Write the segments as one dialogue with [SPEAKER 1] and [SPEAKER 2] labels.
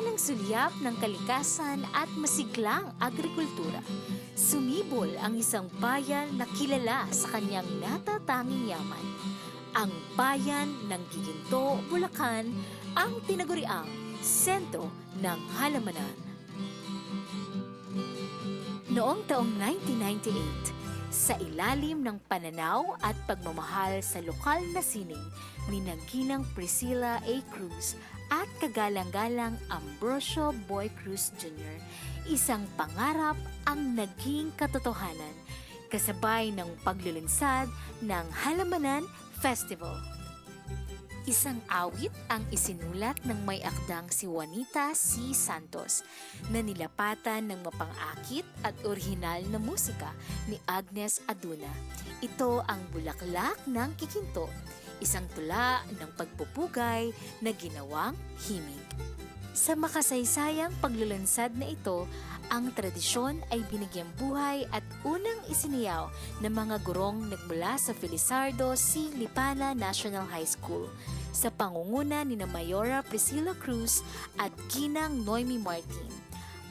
[SPEAKER 1] ng sulyap ng kalikasan at masiglang agrikultura, sumibol ang isang bayan na kilala sa kanyang natatanging yaman. Ang bayan ng Giginto, Bulacan, ang tinaguriang sentro ng halamanan. Noong taong 1998, sa ilalim ng pananaw at pagmamahal sa lokal na sining ni Ginang Priscilla A. Cruz at kagalang-galang Ambrosio Boy Cruz Jr., isang pangarap ang naging katotohanan kasabay ng paglulunsad ng Halamanan Festival. Isang awit ang isinulat ng may akdang si Juanita C. Santos na nilapatan ng mapang-akit at orihinal na musika ni Agnes Aduna. Ito ang Bulaklak ng Giginto, isang tula ng pagpupugay na ginawang himig. Sa makasaysayang paglulunsad na ito, ang tradisyon ay binigyang buhay at unang isiniyaw ng mga gurong nagmula sa Felizardo C. Lipana National High School sa pangunguna ni Mayora Priscilla Cruz at Ginang Noemi Martin.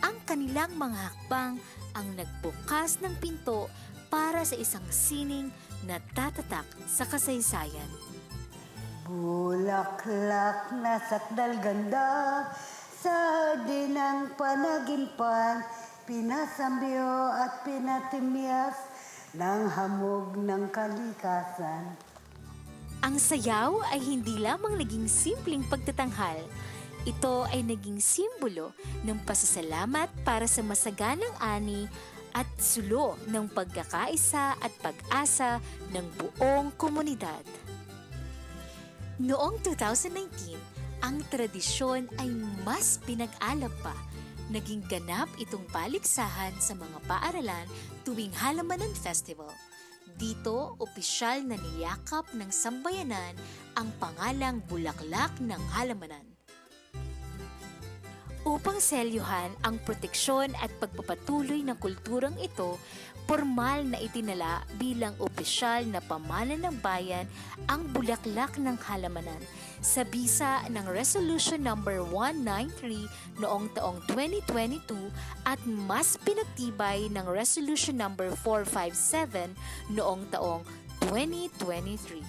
[SPEAKER 1] Ang kanilang mga hakbang ang nagbukas ng pinto para sa isang sining na tatatak sa kasaysayan.
[SPEAKER 2] Bulaklak na sakdal ganda sa dinang panaginpan, pinasambyo at pinatimyas ng hamog ng kalikasan.
[SPEAKER 1] Ang sayaw ay hindi lamang naging simpleng pagtatanghal. Ito ay naging simbolo ng pasasalamat para sa masaganang ani at sulo ng pagkakaisa at pag-asa ng buong komunidad. Noong 2019, ang tradisyon ay mas pinag-alab pa. Naging ganap itong paligsahan sa mga paaralan tuwing Halamanan Festival. Dito, opisyal na niyakap ng sambayanan ang pangalang Bulaklak ng Halamanan. Upang selyuhan ang proteksyon at pagpapatuloy ng kulturang ito, formal na itinala bilang opisyal na pamana ng bayan ang Bulaklak ng Halamanan sa bisa ng Resolution No. 193 noong taong 2022 at mas pinagtibay ng Resolution No. 457 noong taong 2023.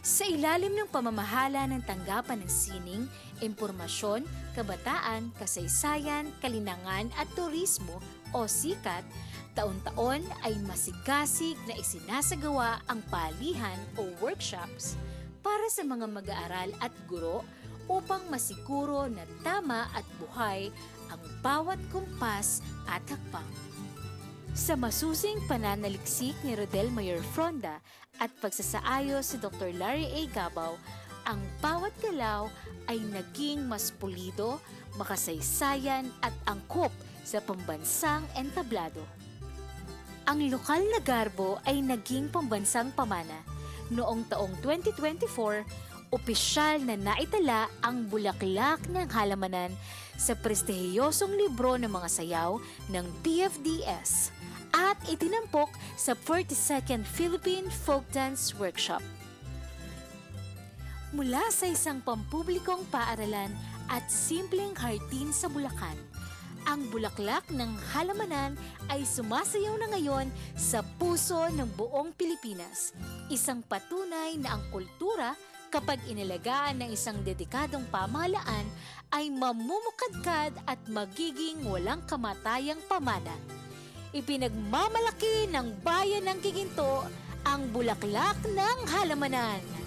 [SPEAKER 1] Sa ilalim ng pamamahala ng tanggapan ng sining, impormasyon, kabataan, kasaysayan, kalinangan at turismo o SIKAT, taon-taon ay masigasig na isinasagawa ang palihan o workshops para sa mga mag-aaral at guro upang masiguro na tama at buhay ang bawat kumpas at hakbang. Sa masusing pananaliksik ni Rodel Mayor Fronda at pagsasaayos si Dr. Larry A. Gabaw, ang bawat galaw ay naging mas pulido, makasaysayan at angkop sa pambansang entablado. Ang lokal na garbo ay naging pambansang pamana. Noong taong 2024, opisyal na naitala ang Bulaklak ng Halamanan sa prestihiyosong libro ng mga sayaw ng PFDS at itinampok sa 42nd Philippine Folk Dance Workshop. Mula sa isang pampublikong paaralan at simpleng hardin sa Bulacan, ang Bulaklak ng Halamanan ay sumasayaw na ngayon sa puso ng buong Pilipinas. Isang patunay na ang kultura, kapag inalagaan ng isang dedikadong pamahalaan, ay mamumukadkad at magiging walang kamatayang pamana. Ipinagmamalaki ng bayan ng Giginto ang Bulaklak ng Halamanan.